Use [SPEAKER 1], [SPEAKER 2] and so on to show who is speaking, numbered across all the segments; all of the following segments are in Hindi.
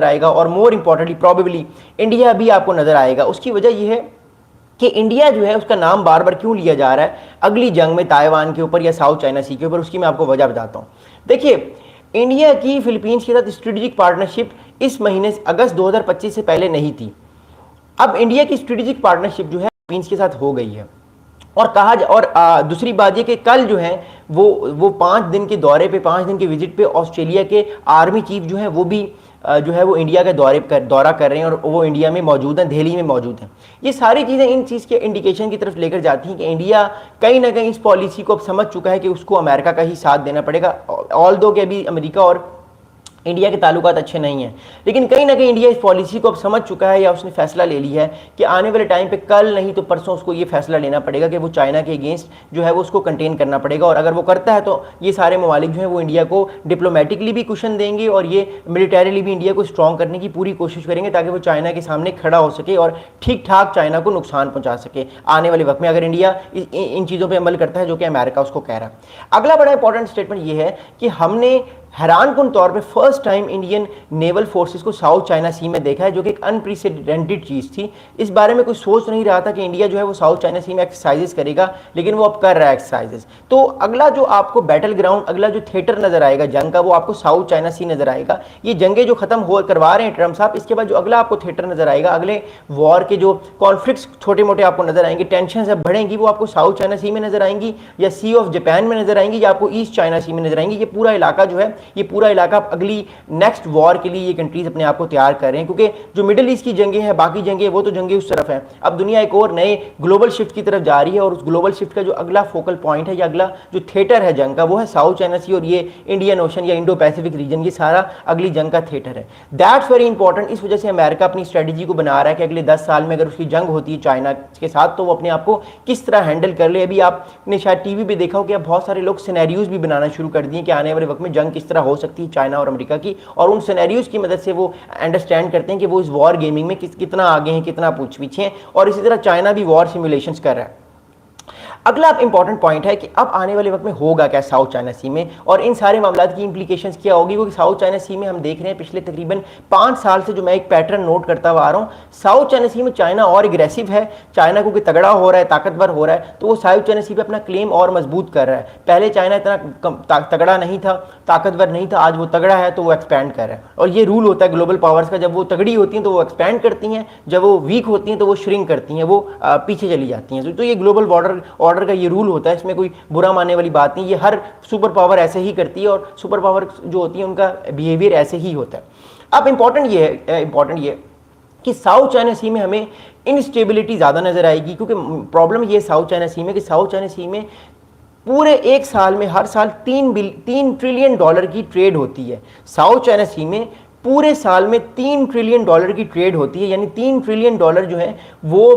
[SPEAKER 1] आएगा, और मोर इंपॉर्टेंटली प्रोबेबली इंडिया भी आपको नजर आएगा। उसकी वजह यह है कि इंडिया जो है उसका नाम बार बार क्यों लिया जा रहा है अगली जंग में ताइवान के ऊपर या साउथ चाइना सी के ऊपर, उसकी मैं आपको वजह बताता हूँ। देखिए, इंडिया की फिलीपींस के साथ स्ट्रेटेजिक पार्टनरशिप इस महीने अगस्त 2025 से पहले नहीं थी। अब इंडिया की स्ट्रेटेजिक पार्टनरशिप जो है फिलीपींस के साथ हो गई है। और दूसरी बात ये कि कल जो है वो 5 दिन के दौरे पे, 5 दिन के विजिट पे ऑस्ट्रेलिया के आर्मी चीफ जो है वो भी जो है वो इंडिया का दौरा कर रहे हैं, और वो इंडिया में मौजूद हैं, दिल्ली में मौजूद हैं। ये सारी चीज़ें इन चीज़ के इंडिकेशन की तरफ लेकर जाती हैं कि इंडिया कहीं ना कहीं इस पॉलिसी को अब समझ चुका है कि उसको अमेरिका का ही साथ देना पड़ेगा। ऑल दो कि अभी अमेरिका और इंडिया के ताल्लुकात अच्छे नहीं हैं, लेकिन कहीं ना कहीं इंडिया इस पॉलिसी को अब समझ चुका है, या उसने फैसला ले लिया है कि आने वाले टाइम पे कल नहीं तो परसों उसको ये फैसला लेना पड़ेगा कि वो चाइना के अगेंस्ट जो है वो उसको कंटेन करना पड़ेगा। और अगर वो करता है तो ये सारे ममालिक जो है वो इंडिया को डिप्लोमेटिकली भी कुशन देंगे और ये मिलिटरीली भी इंडिया को स्ट्रॉन्ग करने की पूरी कोशिश करेंगे, ताकि वो चाइना के सामने खड़ा हो सके और ठीक ठाक चाइना को नुकसान पहुंचा सके आने वाले वक्त में, अगर इंडिया इन चीज़ों पर अमल करता है जो कि अमेरिका उसको कह रहा है। अगला बड़ा इंपॉर्टेंट स्टेटमेंट ये है कि हमने हैरानकुन तौर पे first time Indian naval forces को साउथ चाइना सी में देखा है, जो कि एक अनप्रेसिडेंटेड चीज़ थी। इस बारे में कोई सोच नहीं रहा था कि इंडिया जो है वो साउथ चाइना सी में एक्सरसाइजेस करेगा, लेकिन वो अब कर रहा है एक्सरसाइजेस। तो अगला जो आपको बैटल ग्राउंड, अगला जो थिएटर नजर आएगा जंग का, वो आपको साउथ चाइना सी नजर आएगा। ये जंगें जो खत्म हो करवा रहे हैं ट्रम्प साहब, इसके बाद जो अगला आपको थिएटर नजर आएगा, अगले वॉर के जो कॉन्फ्लिक्ट्स छोटे मोटे आपको नजर आएंगे, टेंशन जब बढ़ेंगी, वो आपको साउथ चाइना सी में नजर आएंगी, या सी ऑफ जापान में नजर आएंगी, या आपको ईस्ट चाइना सी में नजर आएंगी। ये पूरा इलाका जो है, ये पूरा इलाका अगली नेक्स्ट वॉर के लिए ये कंट्रीज अपने आप को तैयार कर रहे हैं, क्योंकि जो मिडिल ईस्ट की जंगें हैं, बाकी जंगें, वो तो जंगें उस तरफ हैं। अब दुनिया एक और नए ग्लोबल शिफ्ट की तरफ जा रही है, और उस ग्लोबल शिफ्ट का जो अगला फोकल पॉइंट है या अगला जो थिएटर है जंग का, वो है साउथ चाइना सी और ये इंडियन ओशन या इंडो पैसिफिक रीजन। ये सारा अगली जंग का थिएटर है। That's very important. इस वजह से अमेरिका अपनी स्ट्रेटेजी को बना रहा है कि अगले 10 साल में अगर उसकी जंग होती है चाइना के साथ, तो वो अपने आप को किस तरह हैंडल कर ले। अभी आपने शायद टीवी पे देखा हो कि अब बहुत सारे लोग सिनेरियोज भी बनाना शुरू कर दिए कि आने वाले वक्त में जंग किस तरह हो सकती है चाइना और अमेरिका की, और उन सिनेरियोज की मदद से वो अंडरस्टैंड करते हैं कि वो इस वॉर गेमिंग में कितना आगे हैं, कितना पीछे हैं। और इसी तरह चाइना भी वॉर सिमुलेशंस कर रहा है। अगला इंपॉर्टेंट पॉइंट है कि अब आने वाले वक्त में होगा क्या साउथ चाइना सी में, और इन सारे मामलात की इंप्लीकेशंस क्या होगी। क्योंकि साउथ चाइना सी में हम देख रहे हैं पिछले तकरीबन 5 साल से जो मैं एक पैटर्न नोट करता हुआ आ रहा हूँ, साउथ चाइना सी में चाइना और एग्रेसिव है, चाइना को तगड़ा हो रहा है, ताकतवर हो रहा है, तो वो साउथ चाइना सी पे अपना क्लेम और मजबूत कर रहा है। पहले चाइना इतना तगड़ा नहीं था, ताकतवर नहीं था, आज वो तगड़ा है तो वो एक्सपैंड कर रहा है। और ये रूल होता है ग्लोबल पावर्स का, जब वो तगड़ी होती हैं तो वो एक्सपैंड करती हैं, जब वो वीक होती हैं तो वो श्रिंक करती हैं, वो पीछे चली जाती हैं। तो ये ग्लोबल ऑर्डर का ये रूल होता है, इसमें कोई बुरा मानने वाली बात नहीं। ये हर सुपर पावर ऐसे ही करती है, और सुपर पावर जो होती है उनका बिहेवियर ऐसे ही होता है। अब इंपॉर्टेंट ये कि साउथ चाइना सी में हमें इनस्टेबिलिटी ज़्यादा नजर आएगी, क्योंकि प्रॉब्लम ये साउथ चाइना सी में कि साउथ चाइना सी में पूरे एक साल में हर साल 3 ट्रिलियन डॉलर की ट्रेड होती है। साउथ चाइना सी में पूरे साल में 3 ट्रिलियन डॉलर की ट्रेड होती है, यानी 3 ट्रिलियन डॉलर जो है वो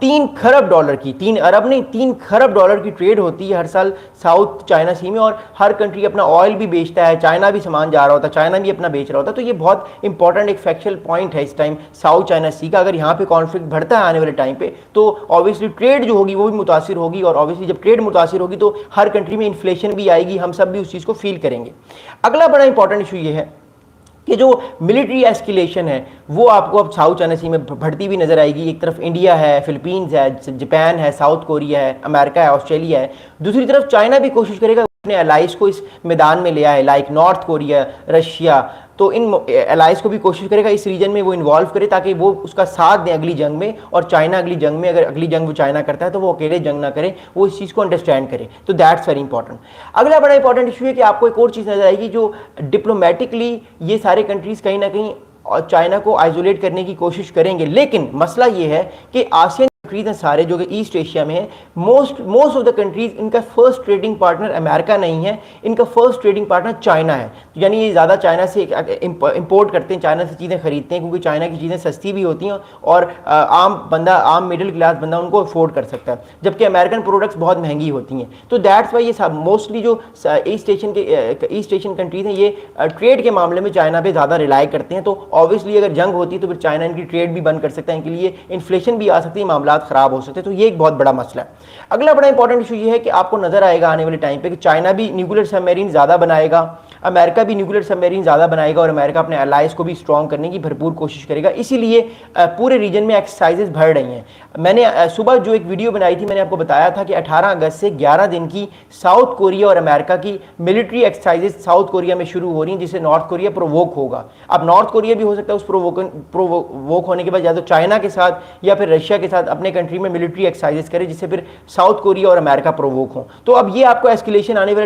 [SPEAKER 1] 3 खरब डॉलर की, 3 अरब नहीं 3 खरब डॉलर की ट्रेड होती है हर साल साउथ चाइना सी में। और हर कंट्री अपना ऑयल भी बेचता है, चाइना भी सामान जा रहा होता है, चाइना भी अपना बेच रहा होता है। तो ये बहुत इंपॉर्टेंट एक फैक्चुअल पॉइंट है इस टाइम साउथ चाइना सी का। अगर यहाँ पे कॉन्फ्लिक्ट बढ़ता है आने वाले टाइम पे, तो ऑब्वियसली ट्रेड जो होगी वो भी मुतासिर होगी, और ऑब्वियसली जब ट्रेड मुतासिर होगी तो हर कंट्री में इन्फ्लेशन भी आएगी, हम सब भी उस चीज़ को फील करेंगे। अगला बड़ा इंपॉर्टेंट इशू ये है कि जो मिलिट्री एस्केलेशन है वो आपको अब साउथ चाइना सी में बढ़ती हुई नजर आएगी। एक तरफ इंडिया है, फिलीपींस है, जापान है, साउथ कोरिया है, अमेरिका है, ऑस्ट्रेलिया है। दूसरी तरफ चाइना भी कोशिश करेगा अपने एलाइज को इस मैदान में ले आए, लाइक नॉर्थ कोरिया, रशिया। तो इन एलाइज को भी कोशिश करेगा इस रीजन में वो इन्वॉल्व करे, ताकि वो उसका साथ दें अगली जंग में। और चाइना अगली जंग में, अगर अगली जंग वो चाइना करता है तो वो अकेले जंग ना करे, वो इस चीज़ को अंडरस्टैंड करे। तो दैट्स वेरी इंपॉर्टेंट। अगला बड़ा इंपॉर्टेंट इशू है कि आपको एक और चीज़ नजर आएगी, जो डिप्लोमेटिकली ये सारे कंट्रीज कहीं ना कहीं और चाइना को आइसोलेट करने की कोशिश करेंगे, लेकिन मसला ये है कि आसियान कंट्रीज हैं सारे जो कि ईस्ट एशिया में है, मोस्ट ऑफ द कंट्रीज, इनका फर्स्ट ट्रेडिंग पार्टनर अमेरिका नहीं है, इनका फर्स्ट ट्रेडिंग पार्टनर चाइना है। तो यानी ये ज़्यादा चाइना से इंपोर्ट करते हैं, चाइना से चीज़ें खरीदते हैं, क्योंकि चाइना की चीज़ें सस्ती भी होती हैं और आम मिडिल क्लास बंदा उनको अफोर्ड कर सकता है, जबकि अमेरिकन प्रोडक्ट्स बहुत महंगी होती हैं। तो दैट्स वाई ये मोस्टली जो ईस्ट एशियन कंट्रीज हैं, ये ट्रेड के मामले में चाइना पे ज़्यादा रिलाई करते हैं। तो ऑब्वियसली अगर जंग होती है तो फिर चाइना इनकी ट्रेड भी बंद कर सकता है, इनके लिए इन्फ्लेशन भी आ सकती है, मामला खराब हो सकते हैं। तो ये एक बहुत बड़ा मसला है। अगला बड़ा इंपॉर्टेंट इशू ये है कि आपको नजर आएगा आने वाले टाइम पे कि चाइना भी न्यूक्लियर सबमरीन ज्यादा बनाएगा। अमेरिका भी न्यूक्लियर सबमरीन ज़्यादा बनाएगा और अमेरिका अपने अलाइज को भी स्ट्रॉन्ग करने की भरपूर कोशिश करेगा। इसीलिए पूरे रीजन में एक्सरसाइजेज बढ़ रही हैं। मैंने सुबह जो एक वीडियो बनाई थी, मैंने आपको बताया था कि 18 अगस्त से 11 दिन की साउथ कोरिया और अमेरिका की मिलिट्री एक्सरसाइजेज साउथ कोरिया में शुरू हो रही हैं, जिससे नॉर्थ कोरिया प्रोवोक होगा। अब नॉर्थ कोरिया भी हो सकता है उस प्रोवोक होने के बाद या तो चाइना के साथ या फिर रशिया के साथ अपने कंट्री में मिलिट्री एक्सरसाइजेज करे, जिससे फिर साउथ कोरिया और अमेरिका प्रोवोक हो। तो अब ये आपको एस्केलेशन आने वाले